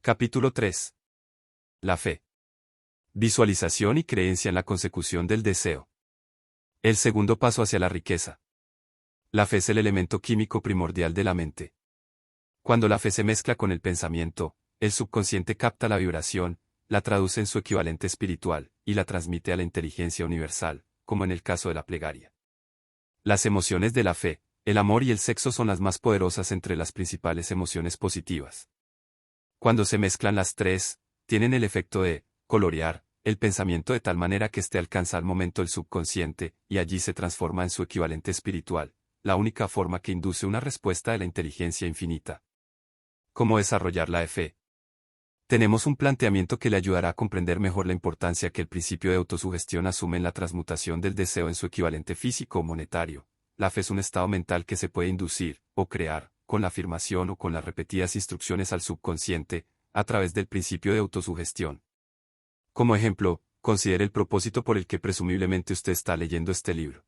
Capítulo 3. La fe. Visualización y creencia en la consecución del deseo. El segundo paso hacia la riqueza. La fe es el elemento químico primordial de la mente. Cuando la fe se mezcla con el pensamiento, el subconsciente capta la vibración, la traduce en su equivalente espiritual, y la transmite a la inteligencia universal, como en el caso de la plegaria. Las emociones de la fe, el amor y el sexo son las más poderosas entre las principales emociones positivas. Cuando se mezclan las tres, tienen el efecto de colorear el pensamiento de tal manera que éste alcanza al momento el subconsciente, y allí se transforma en su equivalente espiritual, la única forma que induce una respuesta de la inteligencia infinita. ¿Cómo desarrollar la fe? Tenemos un planteamiento que le ayudará a comprender mejor la importancia que el principio de autosugestión asume en la transmutación del deseo en su equivalente físico o monetario. La fe es un estado mental que se puede inducir, o crear, con la afirmación o con las repetidas instrucciones al subconsciente, a través del principio de autosugestión. Como ejemplo, considere el propósito por el que presumiblemente usted está leyendo este libro.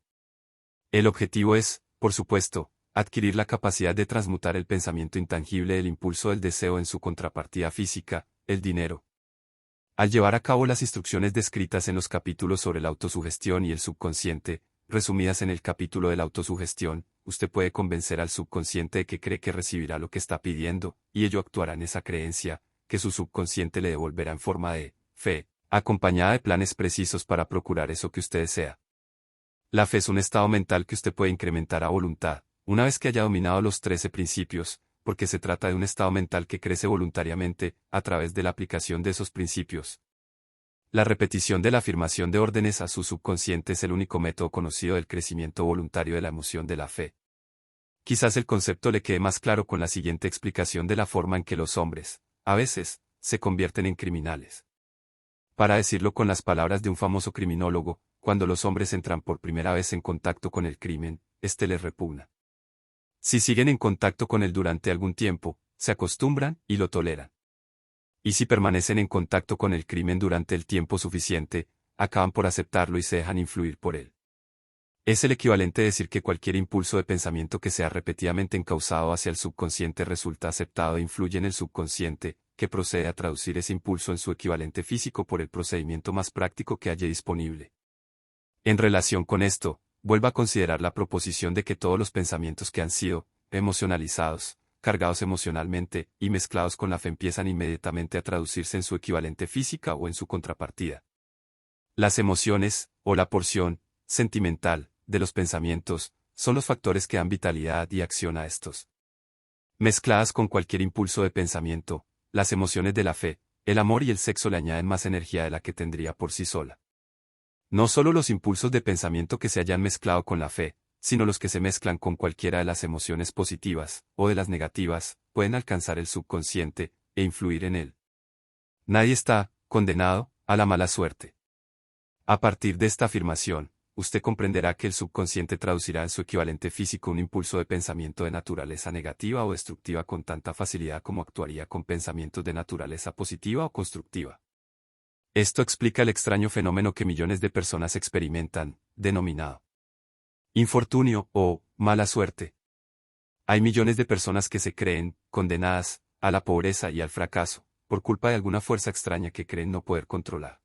El objetivo es, por supuesto, adquirir la capacidad de transmutar el pensamiento intangible del impulso del deseo en su contrapartida física, el dinero. Al llevar a cabo las instrucciones descritas en los capítulos sobre la autosugestión y el subconsciente, resumidas en el capítulo de la autosugestión, usted puede convencer al subconsciente de que cree que recibirá lo que está pidiendo, y ello actuará en esa creencia, que su subconsciente le devolverá en forma de fe, acompañada de planes precisos para procurar eso que usted desea. La fe es un estado mental que usted puede incrementar a voluntad, una vez que haya dominado los 13 principios, porque se trata de un estado mental que crece voluntariamente, a través de la aplicación de esos principios. La repetición de la afirmación de órdenes a su subconsciente es el único método conocido del crecimiento voluntario de la emoción de la fe. Quizás el concepto le quede más claro con la siguiente explicación de la forma en que los hombres, a veces, se convierten en criminales. Para decirlo con las palabras de un famoso criminólogo, cuando los hombres entran por primera vez en contacto con el crimen, este les repugna. Si siguen en contacto con él durante algún tiempo, se acostumbran y lo toleran. Y si permanecen en contacto con el crimen durante el tiempo suficiente, acaban por aceptarlo y se dejan influir por él. Es el equivalente a decir que cualquier impulso de pensamiento que sea repetidamente encauzado hacia el subconsciente resulta aceptado e influye en el subconsciente, que procede a traducir ese impulso en su equivalente físico por el procedimiento más práctico que haya disponible. En relación con esto, vuelva a considerar la proposición de que todos los pensamientos que han sido emocionalizados, cargados emocionalmente, y mezclados con la fe empiezan inmediatamente a traducirse en su equivalente física o en su contrapartida. Las emociones, o la porción sentimental, de los pensamientos, son los factores que dan vitalidad y acción a estos. Mezcladas con cualquier impulso de pensamiento, las emociones de la fe, el amor y el sexo le añaden más energía de la que tendría por sí sola. No solo los impulsos de pensamiento que se hayan mezclado con la fe, sino los que se mezclan con cualquiera de las emociones positivas, o de las negativas, pueden alcanzar el subconsciente, e influir en él. Nadie está condenado a la mala suerte. A partir de esta afirmación, usted comprenderá que el subconsciente traducirá en su equivalente físico un impulso de pensamiento de naturaleza negativa o destructiva con tanta facilidad como actuaría con pensamientos de naturaleza positiva o constructiva. Esto explica el extraño fenómeno que millones de personas experimentan, denominado infortunio o mala suerte. Hay millones de personas que se creen condenadas a la pobreza y al fracaso, por culpa de alguna fuerza extraña que creen no poder controlar.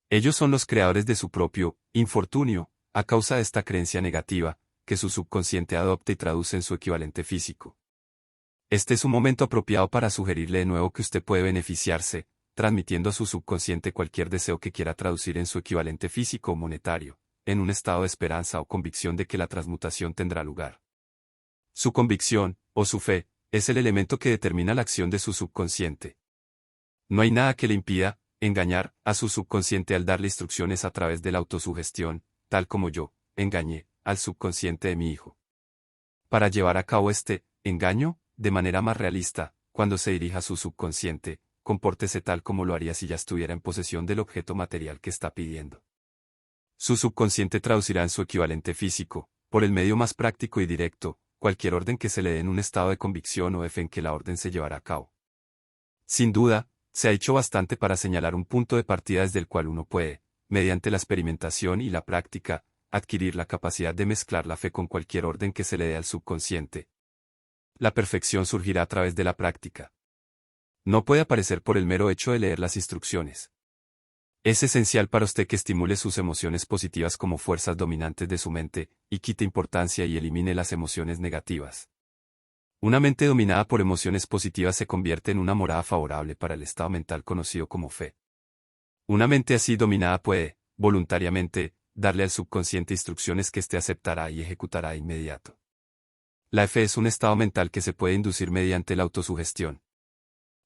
Ellos son los creadores de su propio infortunio, a causa de esta creencia negativa, que su subconsciente adopta y traduce en su equivalente físico. Este es un momento apropiado para sugerirle de nuevo que usted puede beneficiarse, transmitiendo a su subconsciente cualquier deseo que quiera traducir en su equivalente físico o monetario, en un estado de esperanza o convicción de que la transmutación tendrá lugar. Su convicción, o su fe, es el elemento que determina la acción de su subconsciente. No hay nada que le impida engañar a su subconsciente al darle instrucciones a través de la autosugestión, tal como yo engañé al subconsciente de mi hijo. Para llevar a cabo este engaño, de manera más realista, cuando se dirija a su subconsciente, compórtese tal como lo haría si ya estuviera en posesión del objeto material que está pidiendo. Su subconsciente traducirá en su equivalente físico, por el medio más práctico y directo, cualquier orden que se le dé en un estado de convicción o de fe en que la orden se llevará a cabo. Sin duda, se ha hecho bastante para señalar un punto de partida desde el cual uno puede, mediante la experimentación y la práctica, adquirir la capacidad de mezclar la fe con cualquier orden que se le dé al subconsciente. La perfección surgirá a través de la práctica. No puede aparecer por el mero hecho de leer las instrucciones. Es esencial para usted que estimule sus emociones positivas como fuerzas dominantes de su mente, y quite importancia y elimine las emociones negativas. Una mente dominada por emociones positivas se convierte en una morada favorable para el estado mental conocido como fe. Una mente así dominada puede, voluntariamente, darle al subconsciente instrucciones que éste aceptará y ejecutará de inmediato. La fe es un estado mental que se puede inducir mediante la autosugestión.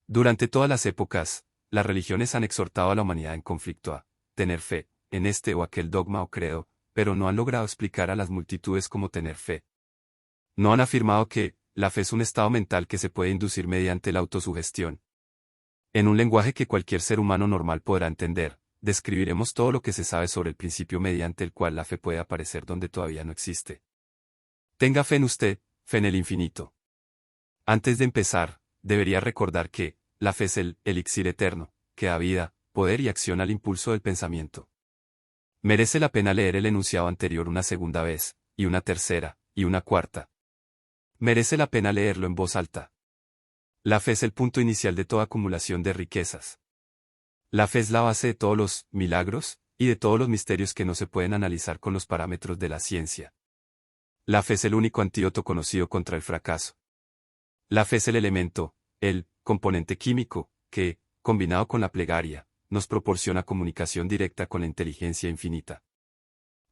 Durante todas las épocas, las religiones han exhortado a la humanidad en conflicto a tener fe en este o aquel dogma o credo, pero no han logrado explicar a las multitudes cómo tener fe. No han afirmado que la fe es un estado mental que se puede inducir mediante la autosugestión. En un lenguaje que cualquier ser humano normal podrá entender, describiremos todo lo que se sabe sobre el principio mediante el cual la fe puede aparecer donde todavía no existe. Tenga fe en usted, fe en el infinito. Antes de empezar, debería recordar que la fe es el elixir eterno, que da vida, poder y acción al impulso del pensamiento. Merece la pena leer el enunciado anterior una segunda vez, y una tercera, y una cuarta. Merece la pena leerlo en voz alta. La fe es el punto inicial de toda acumulación de riquezas. La fe es la base de todos los milagros, y de todos los misterios que no se pueden analizar con los parámetros de la ciencia. La fe es el único antídoto conocido contra el fracaso. La fe es el elemento, el componente químico, que, combinado con la plegaria, nos proporciona comunicación directa con la inteligencia infinita.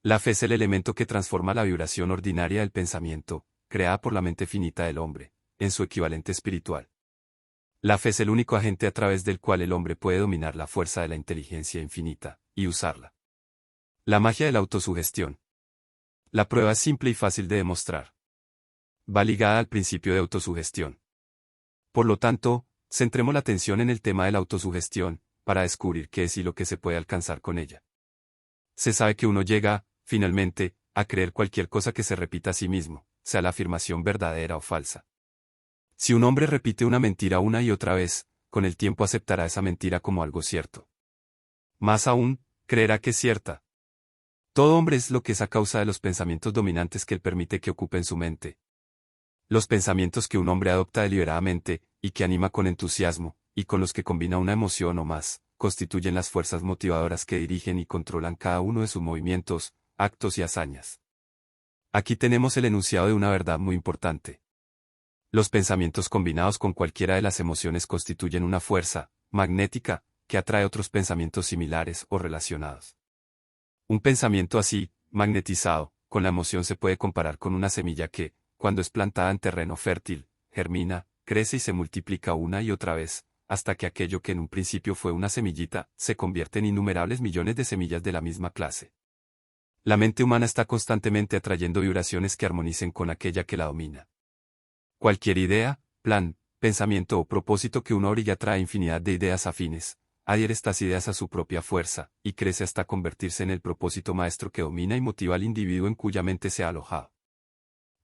La fe es el elemento que transforma la vibración ordinaria del pensamiento, creada por la mente finita del hombre, en su equivalente espiritual. La fe es el único agente a través del cual el hombre puede dominar la fuerza de la inteligencia infinita, y usarla. La magia de la autosugestión. La prueba es simple y fácil de demostrar. Va ligada al principio de autosugestión. Por lo tanto, centremos la atención en el tema de la autosugestión, para descubrir qué es y lo que se puede alcanzar con ella. Se sabe que uno llega, finalmente, a creer cualquier cosa que se repita a sí mismo, sea la afirmación verdadera o falsa. Si un hombre repite una mentira una y otra vez, con el tiempo aceptará esa mentira como algo cierto. Más aún, creerá que es cierta. Todo hombre es lo que es a causa de los pensamientos dominantes que él permite que ocupen su mente. Los pensamientos que un hombre adopta deliberadamente, y que anima con entusiasmo, y con los que combina una emoción o más, constituyen las fuerzas motivadoras que dirigen y controlan cada uno de sus movimientos, actos y hazañas. Aquí tenemos el enunciado de una verdad muy importante. Los pensamientos combinados con cualquiera de las emociones constituyen una fuerza magnética que atrae otros pensamientos similares o relacionados. Un pensamiento así, magnetizado, con la emoción se puede comparar con una semilla que, cuando es plantada en terreno fértil, germina, crece y se multiplica una y otra vez, hasta que aquello que en un principio fue una semillita, se convierte en innumerables millones de semillas de la misma clase. La mente humana está constantemente atrayendo vibraciones que armonicen con aquella que la domina. Cualquier idea, plan, pensamiento o propósito que uno orilla trae infinidad de ideas afines, adhiere estas ideas a su propia fuerza, y crece hasta convertirse en el propósito maestro que domina y motiva al individuo en cuya mente se ha alojado.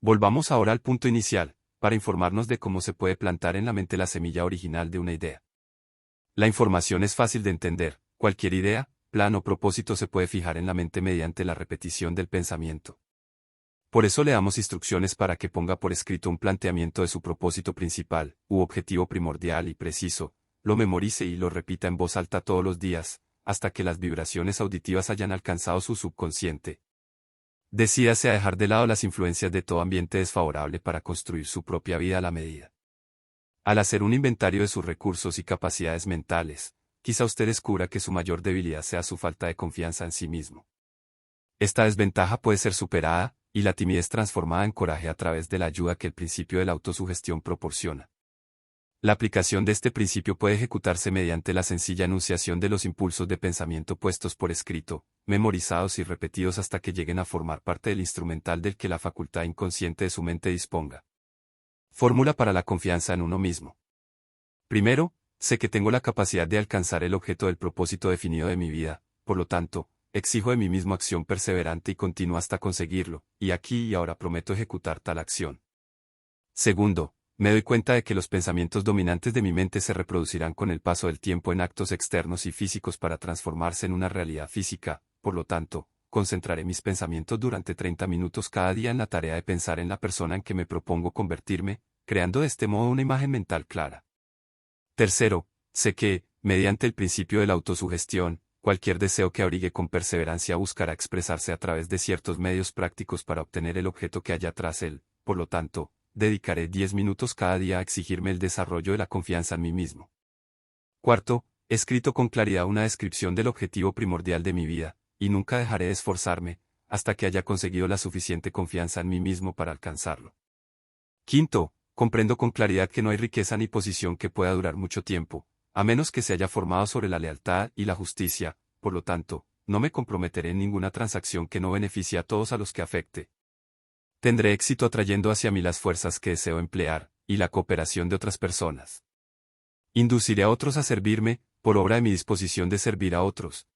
Volvamos ahora al punto inicial, para informarnos de cómo se puede plantar en la mente la semilla original de una idea. La información es fácil de entender, cualquier idea, plan o propósito se puede fijar en la mente mediante la repetición del pensamiento. Por eso le damos instrucciones para que ponga por escrito un planteamiento de su propósito principal, u objetivo primordial y preciso, lo memorice y lo repita en voz alta todos los días, hasta que las vibraciones auditivas hayan alcanzado su subconsciente. Decídase a dejar de lado las influencias de todo ambiente desfavorable para construir su propia vida a la medida. Al hacer un inventario de sus recursos y capacidades mentales, quizá usted descubra que su mayor debilidad sea su falta de confianza en sí mismo. Esta desventaja puede ser superada, y la timidez transformada en coraje a través de la ayuda que el principio de la autosugestión proporciona. La aplicación de este principio puede ejecutarse mediante la sencilla enunciación de los impulsos de pensamiento puestos por escrito, memorizados y repetidos hasta que lleguen a formar parte del instrumental del que la facultad inconsciente de su mente disponga. Fórmula para la confianza en uno mismo. Primero, sé que tengo la capacidad de alcanzar el objeto del propósito definido de mi vida, por lo tanto, exijo de mí mismo acción perseverante y continua hasta conseguirlo, y aquí y ahora prometo ejecutar tal acción. Segundo, me doy cuenta de que los pensamientos dominantes de mi mente se reproducirán con el paso del tiempo en actos externos y físicos para transformarse en una realidad física, por lo tanto, concentraré mis pensamientos durante 30 minutos cada día en la tarea de pensar en la persona en que me propongo convertirme, creando de este modo una imagen mental clara. Tercero, sé que, mediante el principio de la autosugestión, cualquier deseo que abrigue con perseverancia buscará expresarse a través de ciertos medios prácticos para obtener el objeto que haya tras él. Por lo tanto, dedicaré 10 minutos cada día a exigirme el desarrollo de la confianza en mí mismo. Cuarto, he escrito con claridad una descripción del objetivo primordial de mi vida, y nunca dejaré de esforzarme, hasta que haya conseguido la suficiente confianza en mí mismo para alcanzarlo. Quinto, comprendo con claridad que no hay riqueza ni posición que pueda durar mucho tiempo, a menos que se haya formado sobre la lealtad y la justicia. Por lo tanto, no me comprometeré en ninguna transacción que no beneficie a todos a los que afecte. Tendré éxito atrayendo hacia mí las fuerzas que deseo emplear, y la cooperación de otras personas. Induciré a otros a servirme, por obra de mi disposición de servir a otros.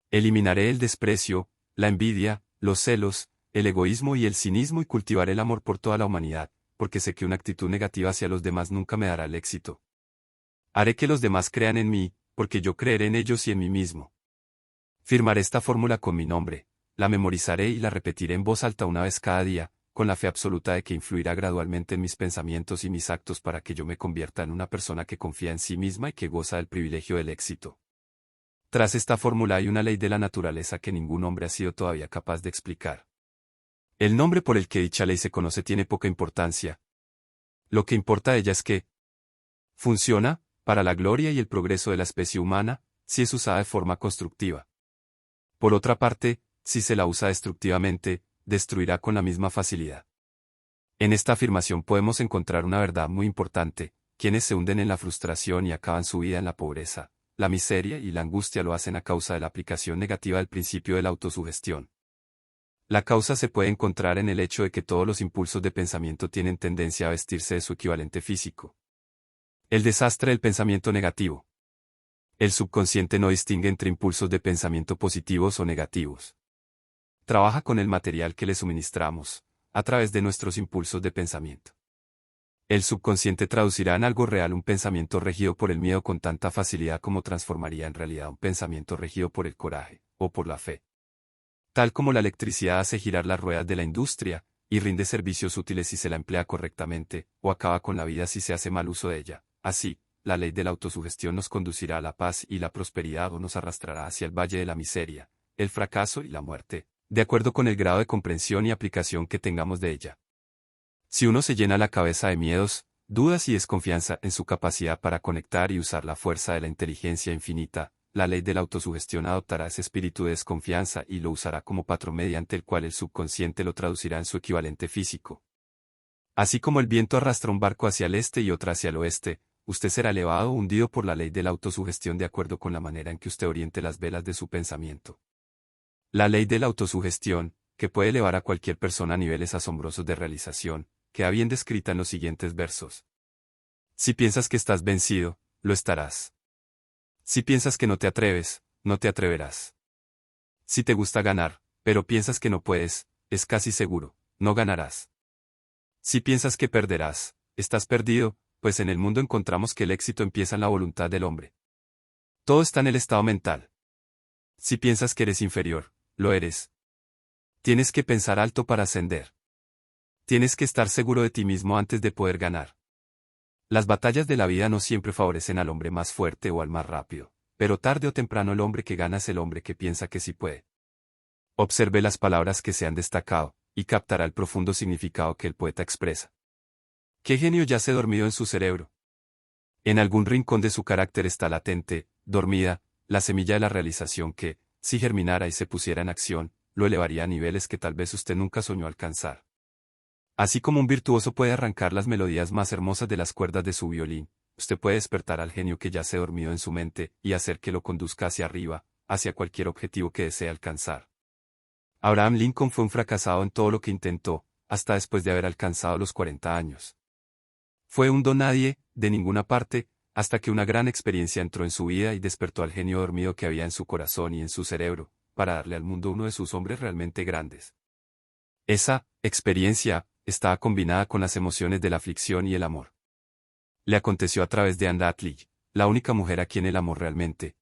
Eliminaré el desprecio, la envidia, los celos, el egoísmo y el cinismo y cultivaré el amor por toda la humanidad, porque sé que una actitud negativa hacia los demás nunca me dará el éxito. Haré que los demás crean en mí, porque yo creeré en ellos y en mí mismo. Firmaré esta fórmula con mi nombre, la memorizaré y la repetiré en voz alta una vez cada día, con la fe absoluta de que influirá gradualmente en mis pensamientos y mis actos para que yo me convierta en una persona que confía en sí misma y que goza del privilegio del éxito. Tras esta fórmula hay una ley de la naturaleza que ningún hombre ha sido todavía capaz de explicar. El nombre por el que dicha ley se conoce tiene poca importancia. Lo que importa de ella es que funciona, para la gloria y el progreso de la especie humana, si es usada de forma constructiva. Por otra parte, si se la usa destructivamente, destruirá con la misma facilidad. En esta afirmación podemos encontrar una verdad muy importante: quienes se hunden en la frustración y acaban su vida en la pobreza, la miseria y la angustia lo hacen a causa de la aplicación negativa del principio de la autosugestión. La causa se puede encontrar en el hecho de que todos los impulsos de pensamiento tienen tendencia a vestirse de su equivalente físico. El desastre del pensamiento negativo. El subconsciente no distingue entre impulsos de pensamiento positivos o negativos. Trabaja con el material que le suministramos, a través de nuestros impulsos de pensamiento. El subconsciente traducirá en algo real un pensamiento regido por el miedo con tanta facilidad como transformaría en realidad un pensamiento regido por el coraje, o por la fe. Tal como la electricidad hace girar las ruedas de la industria, y rinde servicios útiles si se la emplea correctamente, o acaba con la vida si se hace mal uso de ella, así, la ley de la autosugestión nos conducirá a la paz y la prosperidad o nos arrastrará hacia el valle de la miseria, el fracaso y la muerte, de acuerdo con el grado de comprensión y aplicación que tengamos de ella. Si uno se llena la cabeza de miedos, dudas y desconfianza en su capacidad para conectar y usar la fuerza de la inteligencia infinita, la ley de la autosugestión adoptará ese espíritu de desconfianza y lo usará como patrón mediante el cual el subconsciente lo traducirá en su equivalente físico. Así como el viento arrastra un barco hacia el este y otro hacia el oeste, usted será elevado o hundido por la ley de la autosugestión de acuerdo con la manera en que usted oriente las velas de su pensamiento. La ley de la autosugestión, que puede elevar a cualquier persona a niveles asombrosos de realización, queda bien descrita en los siguientes versos. Si piensas que estás vencido, lo estarás. Si piensas que no te atreves, no te atreverás. Si te gusta ganar, pero piensas que no puedes, es casi seguro, no ganarás. Si piensas que perderás, estás perdido, pues en el mundo encontramos que el éxito empieza en la voluntad del hombre. Todo está en el estado mental. Si piensas que eres inferior, lo eres. Tienes que pensar alto para ascender. Tienes que estar seguro de ti mismo antes de poder ganar. Las batallas de la vida no siempre favorecen al hombre más fuerte o al más rápido, pero tarde o temprano el hombre que gana es el hombre que piensa que sí puede. Observe las palabras que se han destacado, y captará el profundo significado que el poeta expresa. ¿Qué genio yace dormido en su cerebro? En algún rincón de su carácter está latente, dormida, la semilla de la realización que, si germinara y se pusiera en acción, lo elevaría a niveles que tal vez usted nunca soñó alcanzar. Así como un virtuoso puede arrancar las melodías más hermosas de las cuerdas de su violín, usted puede despertar al genio que yace dormido en su mente y hacer que lo conduzca hacia arriba, hacia cualquier objetivo que desee alcanzar. Abraham Lincoln fue un fracasado en todo lo que intentó, hasta después de haber alcanzado los 40 años. Fue un don nadie, de ninguna parte, hasta que una gran experiencia entró en su vida y despertó al genio dormido que había en su corazón y en su cerebro, para darle al mundo uno de sus hombres realmente grandes. Esa experiencia estaba combinada con las emociones de la aflicción y el amor. Le aconteció a través de Anne Atlee, la única mujer a quien el amor realmente.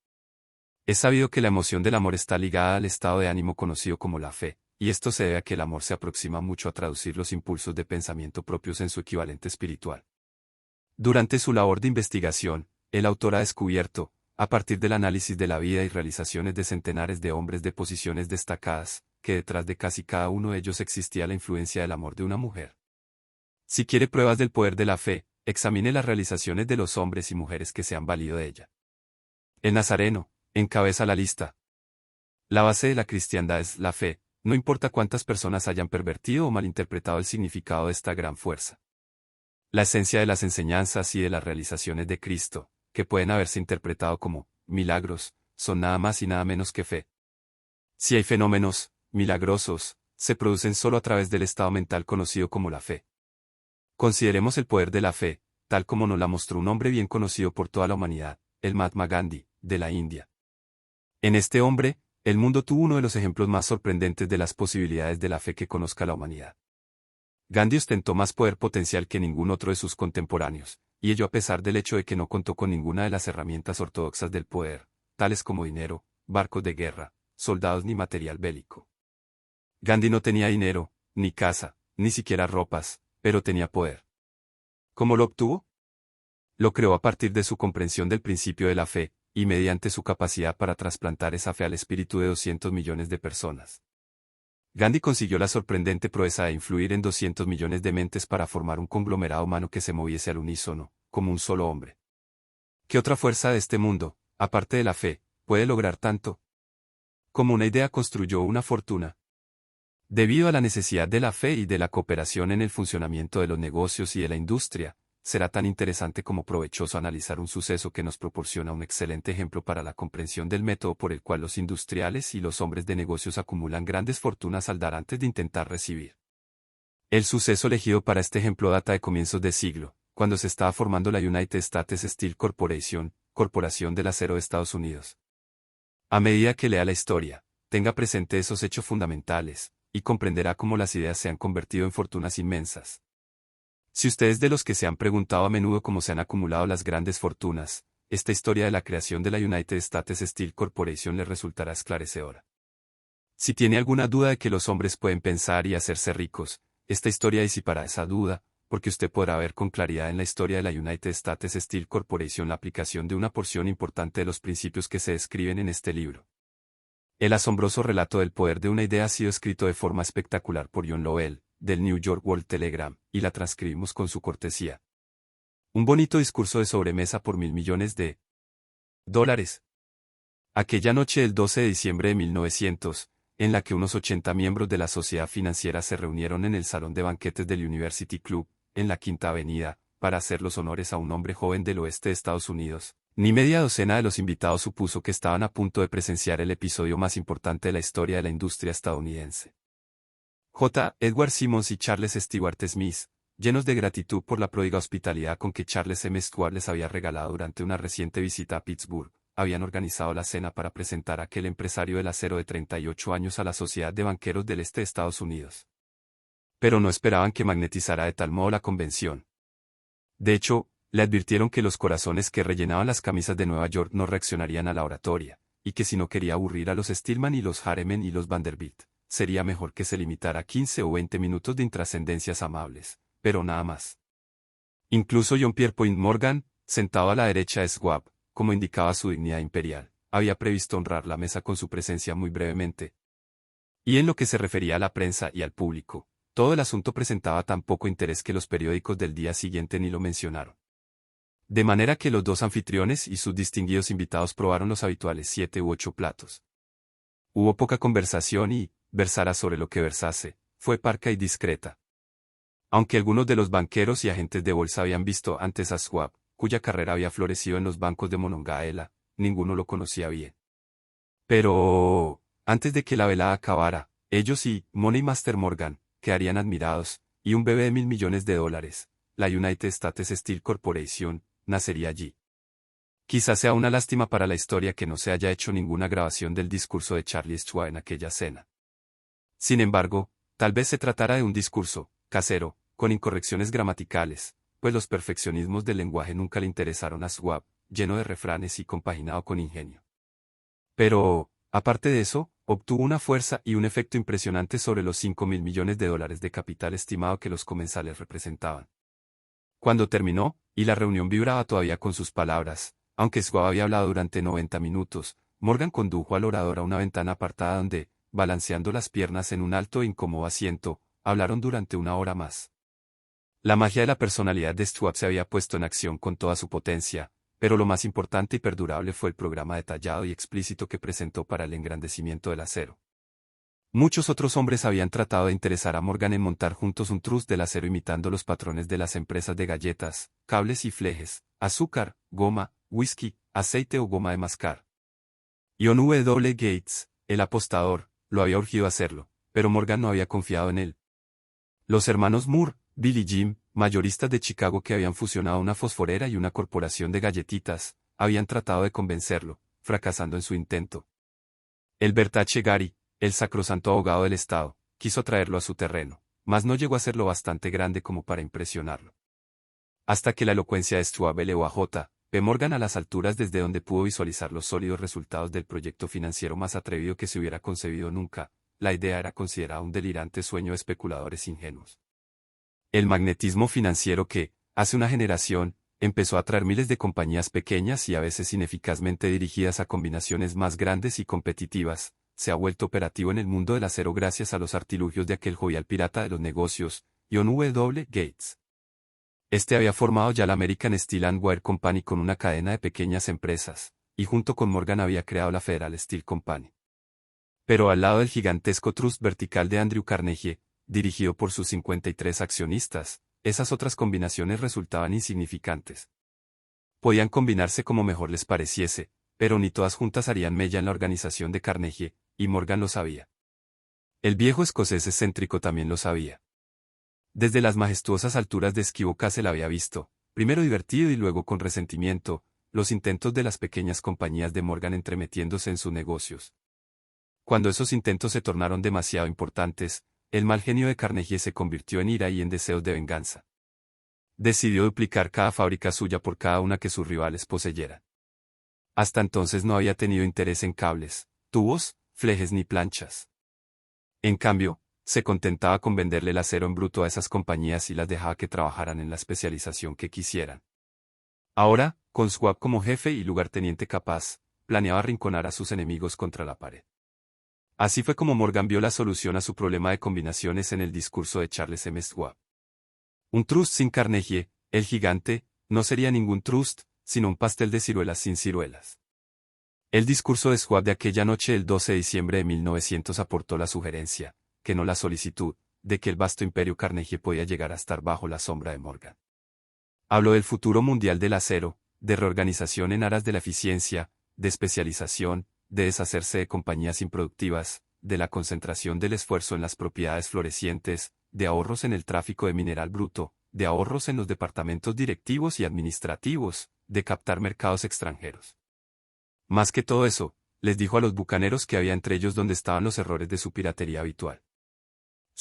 Es sabido que la emoción del amor está ligada al estado de ánimo conocido como la fe, y esto se debe a que el amor se aproxima mucho a traducir los impulsos de pensamiento propios en su equivalente espiritual. Durante su labor de investigación, el autor ha descubierto, a partir del análisis de la vida y realizaciones de centenares de hombres de posiciones destacadas, que detrás de casi cada uno de ellos existía la influencia del amor de una mujer. Si quiere pruebas del poder de la fe, examine las realizaciones de los hombres y mujeres que se han valido de ella. El Nazareno encabeza la lista. La base de la cristiandad es la fe, no importa cuántas personas hayan pervertido o malinterpretado el significado de esta gran fuerza. La esencia de las enseñanzas y de las realizaciones de Cristo, que pueden haberse interpretado como milagros, son nada más y nada menos que fe. Si hay fenómenos milagrosos, se producen solo a través del estado mental conocido como la fe. Consideremos el poder de la fe, tal como nos la mostró un hombre bien conocido por toda la humanidad, el Mahatma Gandhi, de la India. En este hombre, el mundo tuvo uno de los ejemplos más sorprendentes de las posibilidades de la fe que conozca la humanidad. Gandhi ostentó más poder potencial que ningún otro de sus contemporáneos, y ello a pesar del hecho de que no contó con ninguna de las herramientas ortodoxas del poder, tales como dinero, barcos de guerra, soldados ni material bélico. Gandhi no tenía dinero, ni casa, ni siquiera ropas, pero tenía poder. ¿Cómo lo obtuvo? Lo creó a partir de su comprensión del principio de la fe, y mediante su capacidad para trasplantar esa fe al espíritu de 200 millones de personas. Gandhi consiguió la sorprendente proeza de influir en 200 millones de mentes para formar un conglomerado humano que se moviese al unísono, como un solo hombre. ¿Qué otra fuerza de este mundo, aparte de la fe, puede lograr tanto? Como una idea construyó una fortuna. Debido a la necesidad de la fe y de la cooperación en el funcionamiento de los negocios y de la industria, será tan interesante como provechoso analizar un suceso que nos proporciona un excelente ejemplo para la comprensión del método por el cual los industriales y los hombres de negocios acumulan grandes fortunas al dar antes de intentar recibir. El suceso elegido para este ejemplo data de comienzos de siglo, cuando se estaba formando la United States Steel Corporation, Corporación del Acero de Estados Unidos. A medida que lea la historia, tenga presente esos hechos fundamentales, y comprenderá cómo las ideas se han convertido en fortunas inmensas. Si usted es de los que se han preguntado a menudo cómo se han acumulado las grandes fortunas, esta historia de la creación de la United States Steel Corporation le resultará esclarecedora. Si tiene alguna duda de que los hombres pueden pensar y hacerse ricos, esta historia disipará esa duda, porque usted podrá ver con claridad en la historia de la United States Steel Corporation la aplicación de una porción importante de los principios que se describen en este libro. El asombroso relato del poder de una idea ha sido escrito de forma espectacular por John Lovell, del New York World Telegram, y la transcribimos con su cortesía. Un bonito discurso de sobremesa por $1.000 millones. Aquella noche del 12 de diciembre de 1900, en la que unos 80 miembros de la sociedad financiera se reunieron en el salón de banquetes del University Club, en la Quinta Avenida, para hacer los honores a un hombre joven del oeste de Estados Unidos, ni media docena de los invitados supuso que estaban a punto de presenciar el episodio más importante de la historia de la industria estadounidense. J. Edward Simmons y Charles Stewart Smith, llenos de gratitud por la pródiga hospitalidad con que Charles M. Stewart les había regalado durante una reciente visita a Pittsburgh, habían organizado la cena para presentar a aquel empresario del acero de 38 años a la Sociedad de Banqueros del Este de Estados Unidos. Pero no esperaban que magnetizara de tal modo la convención. De hecho, le advirtieron que los corazones que rellenaban las camisas de Nueva York no reaccionarían a la oratoria, y que si no quería aburrir a los Stillman y los Harriman y los Vanderbilt, sería mejor que se limitara a 15 o 20 minutos de intrascendencias amables, pero nada más. Incluso John Pierpont Morgan, sentado a la derecha de Schwab, como indicaba su dignidad imperial, había previsto honrar la mesa con su presencia muy brevemente. Y en lo que se refería a la prensa y al público, todo el asunto presentaba tan poco interés que los periódicos del día siguiente ni lo mencionaron. De manera que los dos anfitriones y sus distinguidos invitados probaron los habituales 7 u 8 platos. Hubo poca conversación y, versara sobre lo que versase, fue parca y discreta. Aunque algunos de los banqueros y agentes de bolsa habían visto antes a Schwab, cuya carrera había florecido en los bancos de Monongahela, ninguno lo conocía bien. Pero, antes de que la velada acabara, ellos y Money Master Morgan quedarían admirados, y un bebé de $1.000 millones, la United States Steel Corporation, nacería allí. Quizás sea una lástima para la historia que no se haya hecho ninguna grabación del discurso de Charlie Schwab en aquella cena. Sin embargo, tal vez se tratara de un discurso casero, con incorrecciones gramaticales, pues los perfeccionismos del lenguaje nunca le interesaron a Schwab, lleno de refranes y compaginado con ingenio. Pero, aparte de eso, obtuvo una fuerza y un efecto impresionante sobre los $5.000 millones de capital estimado que los comensales representaban. Cuando terminó, y la reunión vibraba todavía con sus palabras, Aunque Schwab había hablado durante 90 minutos, Morgan condujo al orador a una ventana apartada donde, balanceando las piernas en un alto e incómodo asiento, hablaron durante una hora más. La magia de la personalidad de Schwab se había puesto en acción con toda su potencia, pero lo más importante y perdurable fue el programa detallado y explícito que presentó para el engrandecimiento del acero. Muchos otros hombres habían tratado de interesar a Morgan en montar juntos un trust del acero imitando los patrones de las empresas de galletas, cables y flejes, azúcar, goma, whisky, aceite o goma de mascar. John W. Gates, el apostador, lo había urgido a hacerlo, pero Morgan no había confiado en él. Los hermanos Moore, Bill y Jim, mayoristas de Chicago que habían fusionado una fosforera y una corporación de galletitas, habían tratado de convencerlo, fracasando en su intento. El Bertache Gary, el sacrosanto abogado del Estado, quiso traerlo a su terreno, mas no llegó a ser lo bastante grande como para impresionarlo. Hasta que la elocuencia de Schwab elevó a J. P. Morgan a las alturas desde donde pudo visualizar los sólidos resultados del proyecto financiero más atrevido que se hubiera concebido nunca, la idea era considerada un delirante sueño de especuladores ingenuos. El magnetismo financiero que, hace una generación, empezó a atraer miles de compañías pequeñas y a veces ineficazmente dirigidas a combinaciones más grandes y competitivas, se ha vuelto operativo en el mundo del acero gracias a los artilugios de aquel jovial pirata de los negocios, John W. Gates. Este había formado ya la American Steel and Wire Company con una cadena de pequeñas empresas, y junto con Morgan había creado la Federal Steel Company. Pero al lado del gigantesco trust vertical de Andrew Carnegie, dirigido por sus 53 accionistas, esas otras combinaciones resultaban insignificantes. Podían combinarse como mejor les pareciese, pero ni todas juntas harían mella en la organización de Carnegie, y Morgan lo sabía. El viejo escocés excéntrico también lo sabía. Desde las majestuosas alturas de Esquivo Castle había visto, primero divertido y luego con resentimiento, los intentos de las pequeñas compañías de Morgan entremetiéndose en sus negocios. Cuando esos intentos se tornaron demasiado importantes, el mal genio de Carnegie se convirtió en ira y en deseos de venganza. Decidió duplicar cada fábrica suya por cada una que sus rivales poseyeran. Hasta entonces no había tenido interés en cables, tubos, flejes ni planchas. En cambio, se contentaba con venderle el acero en bruto a esas compañías y las dejaba que trabajaran en la especialización que quisieran. Ahora, con Schwab como jefe y lugarteniente capaz, planeaba arrinconar a sus enemigos contra la pared. Así fue como Morgan vio la solución a su problema de combinaciones en el discurso de Charles M. Schwab. Un trust sin Carnegie, el gigante, no sería ningún trust, sino un pastel de ciruelas sin ciruelas. El discurso de Schwab de aquella noche del 12 de diciembre de 1900 aportó la sugerencia, que no la solicitud, de que el vasto imperio Carnegie podía llegar a estar bajo la sombra de Morgan. Habló del futuro mundial del acero, de reorganización en aras de la eficiencia, de especialización, de deshacerse de compañías improductivas, de la concentración del esfuerzo en las propiedades florecientes, de ahorros en el tráfico de mineral bruto, de ahorros en los departamentos directivos y administrativos, de captar mercados extranjeros. Más que todo eso, les dijo a los bucaneros que había entre ellos donde estaban los errores de su piratería habitual.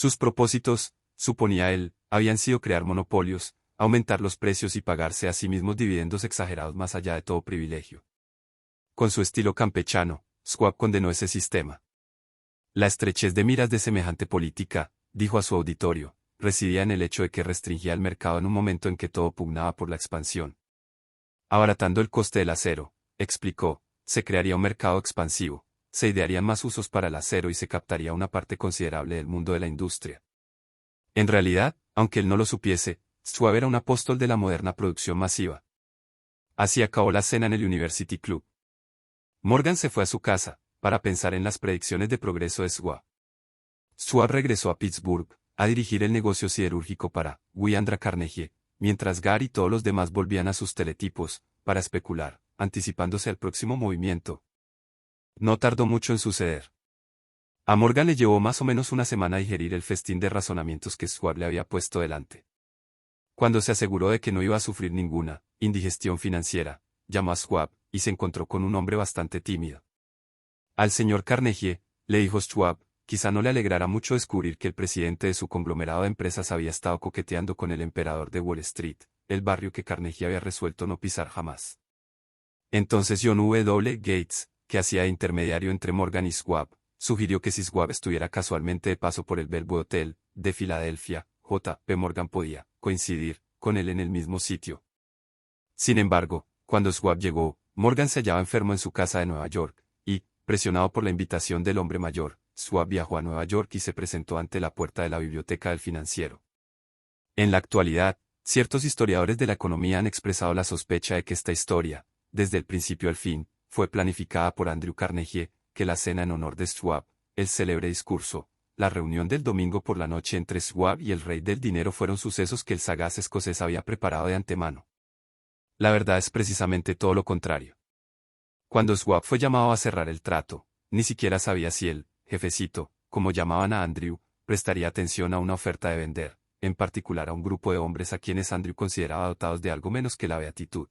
Sus propósitos, suponía él, habían sido crear monopolios, aumentar los precios y pagarse a sí mismos dividendos exagerados más allá de todo privilegio. Con su estilo campechano, Schwab condenó ese sistema. La estrechez de miras de semejante política, dijo a su auditorio, residía en el hecho de que restringía el mercado en un momento en que todo pugnaba por la expansión. Abaratando el coste del acero, explicó, se crearía un mercado expansivo, se idearían más usos para el acero y se captaría una parte considerable del mundo de la industria. En realidad, aunque él no lo supiese, Schwab era un apóstol de la moderna producción masiva. Así acabó la cena en el University Club. Morgan se fue a su casa, para pensar en las predicciones de progreso de Schwab. Schwab regresó a Pittsburgh, a dirigir el negocio siderúrgico para Andrew Carnegie, mientras Gary y todos los demás volvían a sus teletipos, para especular, anticipándose al próximo movimiento. No tardó mucho en suceder. A Morgan le llevó más o menos una semana digerir el festín de razonamientos que Schwab le había puesto delante. Cuando se aseguró de que no iba a sufrir ninguna indigestión financiera, llamó a Schwab, y se encontró con un hombre bastante tímido. Al señor Carnegie, le dijo Schwab, quizá no le alegrara mucho descubrir que el presidente de su conglomerado de empresas había estado coqueteando con el emperador de Wall Street, el barrio que Carnegie había resuelto no pisar jamás. Entonces John W. Gates, que hacía de intermediario entre Morgan y Schwab, sugirió que si Schwab estuviera casualmente de paso por el Bellevue Hotel, de Filadelfia, J. P. Morgan podía coincidir con él en el mismo sitio. Sin embargo, cuando Schwab llegó, Morgan se hallaba enfermo en su casa de Nueva York, y, presionado por la invitación del hombre mayor, Schwab viajó a Nueva York y se presentó ante la puerta de la biblioteca del financiero. En la actualidad, ciertos historiadores de la economía han expresado la sospecha de que esta historia, desde el principio al fin, fue planificada por Andrew Carnegie, que la cena en honor de Schwab, el célebre discurso, la reunión del domingo por la noche entre Schwab y el rey del dinero fueron sucesos que el sagaz escocés había preparado de antemano. La verdad es precisamente todo lo contrario. Cuando Schwab fue llamado a cerrar el trato, ni siquiera sabía si el jefecito, como llamaban a Andrew, prestaría atención a una oferta de vender, en particular a un grupo de hombres a quienes Andrew consideraba dotados de algo menos que la beatitud.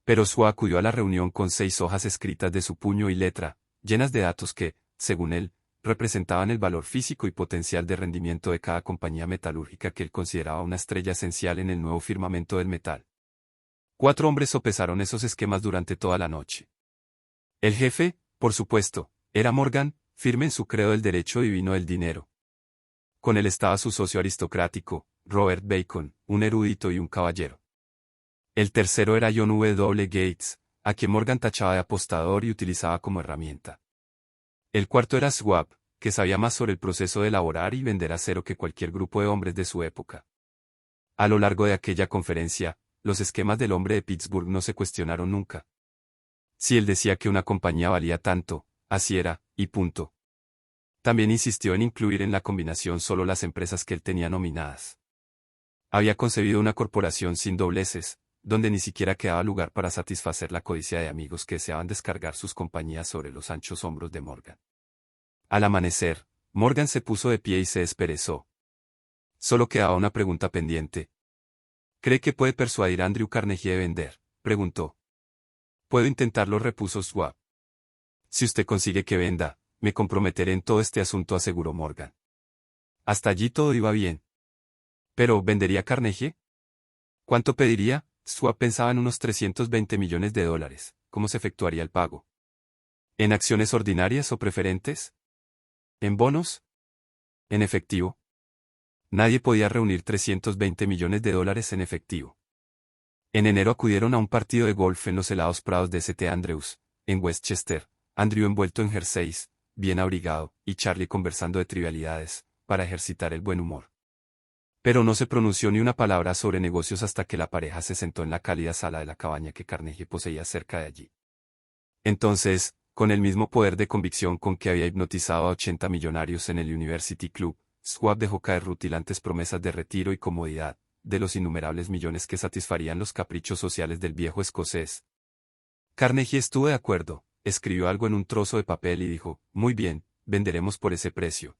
Pero Schwab acudió a la reunión con 6 hojas escritas de su puño y letra, llenas de datos que, según él, representaban el valor físico y potencial de rendimiento de cada compañía metalúrgica que él consideraba una estrella esencial en el nuevo firmamento del metal. 4 hombres sopesaron esos esquemas durante toda la noche. El jefe, por supuesto, era Morgan, firme en su credo del derecho divino del dinero. Con él estaba su socio aristocrático, Robert Bacon, un erudito y un caballero. El tercero era John W. Gates, a quien Morgan tachaba de apostador y utilizaba como herramienta. El cuarto era Schwab, que sabía más sobre el proceso de elaborar y vender acero que cualquier grupo de hombres de su época. A lo largo de aquella conferencia, los esquemas del hombre de Pittsburgh no se cuestionaron nunca. Si él decía que una compañía valía tanto, así era, y punto. También insistió en incluir en la combinación solo las empresas que él tenía nominadas. Había concebido una corporación sin dobleces, donde ni siquiera quedaba lugar para satisfacer la codicia de amigos que deseaban descargar sus compañías sobre los anchos hombros de Morgan. Al amanecer, Morgan se puso de pie y se desperezó. Solo quedaba una pregunta pendiente. ¿Cree que puede persuadir a Andrew Carnegie de vender?, preguntó. Puedo intentarlo, repuso Schwab. Si usted consigue que venda, me comprometeré en todo este asunto, aseguró Morgan. Hasta allí todo iba bien. ¿Pero vendería Carnegie? ¿Cuánto pediría? Schwab pensaba en unos $320 millones. ¿Cómo se efectuaría el pago? ¿En acciones ordinarias o preferentes? ¿En bonos? ¿En efectivo? Nadie podía reunir $320 millones en efectivo. En enero acudieron a un partido de golf en los helados prados de St. Andrews, en Westchester, Andrew envuelto en jerseys, bien abrigado, y Charlie conversando de trivialidades, para ejercitar el buen humor. Pero no se pronunció ni una palabra sobre negocios hasta que la pareja se sentó en la cálida sala de la cabaña que Carnegie poseía cerca de allí. Entonces, con el mismo poder de convicción con que había hipnotizado a 80 millonarios en el University Club, Schwab dejó caer rutilantes promesas de retiro y comodidad, de los innumerables millones que satisfarían los caprichos sociales del viejo escocés. Carnegie estuvo de acuerdo, escribió algo en un trozo de papel y dijo, muy bien, venderemos por ese precio.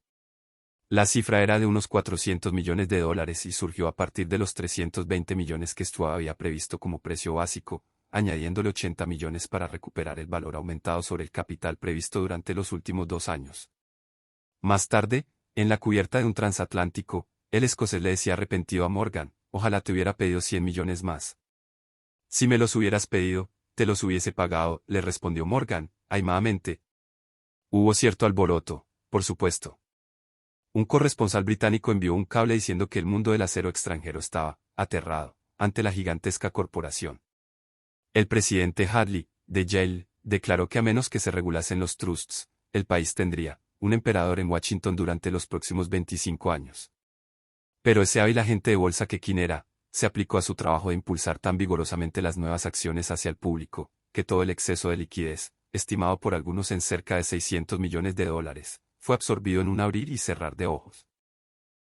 La cifra era de unos $400 millones y surgió a partir de los 320 millones que Schwab había previsto como precio básico, añadiéndole 80 millones para recuperar el valor aumentado sobre el capital previsto durante los últimos 2 años. Más tarde, en la cubierta de un transatlántico, el escocés le decía arrepentido a Morgan, ojalá te hubiera pedido 100 millones más. Si me los hubieras pedido, te los hubiese pagado, le respondió Morgan, aimadamente. Hubo cierto alboroto, por supuesto. Un corresponsal británico envió un cable diciendo que el mundo del acero extranjero estaba, aterrado, ante la gigantesca corporación. El presidente Hadley, de Yale, declaró que a menos que se regulasen los trusts, el país tendría un emperador en Washington durante los próximos 25 años. Pero ese hábil agente de bolsa que quien era, se aplicó a su trabajo de impulsar tan vigorosamente las nuevas acciones hacia el público, que todo el exceso de liquidez, estimado por algunos en cerca de $600 millones, fue absorbido en un abrir y cerrar de ojos.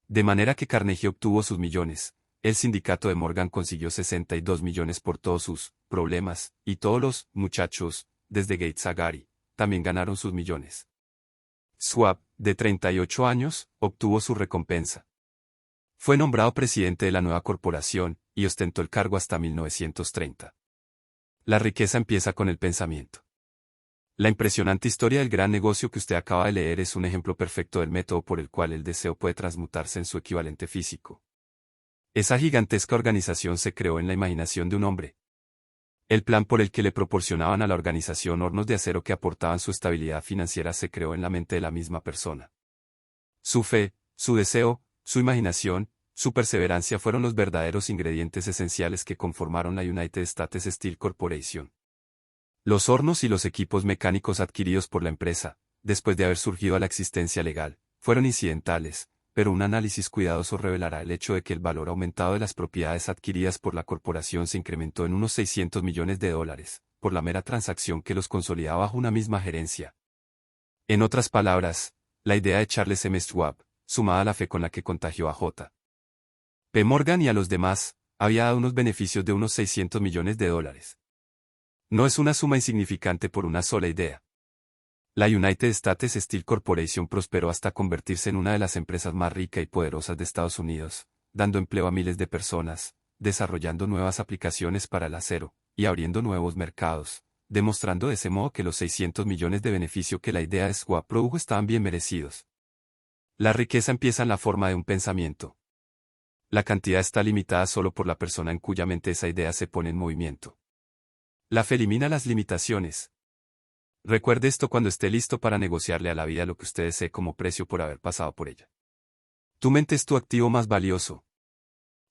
De manera que Carnegie obtuvo sus millones, el sindicato de Morgan consiguió 62 millones por todos sus problemas, y todos los muchachos, desde Gates a Gary, también ganaron sus millones. Schwab, de 38 años, obtuvo su recompensa. Fue nombrado presidente de la nueva corporación, y ostentó el cargo hasta 1930. La riqueza empieza con el pensamiento. La impresionante historia del gran negocio que usted acaba de leer es un ejemplo perfecto del método por el cual el deseo puede transmutarse en su equivalente físico. Esa gigantesca organización se creó en la imaginación de un hombre. El plan por el que le proporcionaban a la organización hornos de acero que aportaban su estabilidad financiera se creó en la mente de la misma persona. Su fe, su deseo, su imaginación, su perseverancia fueron los verdaderos ingredientes esenciales que conformaron la United States Steel Corporation. Los hornos y los equipos mecánicos adquiridos por la empresa, después de haber surgido a la existencia legal, fueron incidentales, pero un análisis cuidadoso revelará el hecho de que el valor aumentado de las propiedades adquiridas por la corporación se incrementó en unos $600 millones, por la mera transacción que los consolidaba bajo una misma gerencia. En otras palabras, la idea de Charles M. Schwab, sumada a la fe con la que contagió a J. P. Morgan y a los demás, había dado unos beneficios de unos $600 millones. No es una suma insignificante por una sola idea. La United States Steel Corporation prosperó hasta convertirse en una de las empresas más ricas y poderosas de Estados Unidos, dando empleo a miles de personas, desarrollando nuevas aplicaciones para el acero, y abriendo nuevos mercados, demostrando de ese modo que los $600 millones de beneficio que la idea de Schwab produjo estaban bien merecidos. La riqueza empieza en la forma de un pensamiento. La cantidad está limitada solo por la persona en cuya mente esa idea se pone en movimiento. La fe elimina las limitaciones. Recuerde esto cuando esté listo para negociarle a la vida lo que usted desee como precio por haber pasado por ella. Tu mente es tu activo más valioso.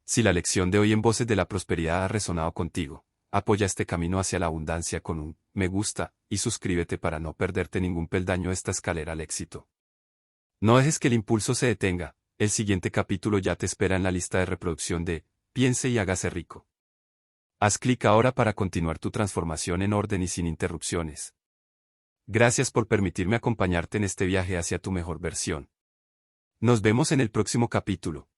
Si la lección de hoy en Voces de la Prosperidad ha resonado contigo, apoya este camino hacia la abundancia con un me gusta y suscríbete para no perderte ningún peldaño de esta escalera al éxito. No dejes que el impulso se detenga, el siguiente capítulo ya te espera en la lista de reproducción de Piense y hágase rico. Haz clic ahora para continuar tu transformación en orden y sin interrupciones. Gracias por permitirme acompañarte en este viaje hacia tu mejor versión. Nos vemos en el próximo capítulo.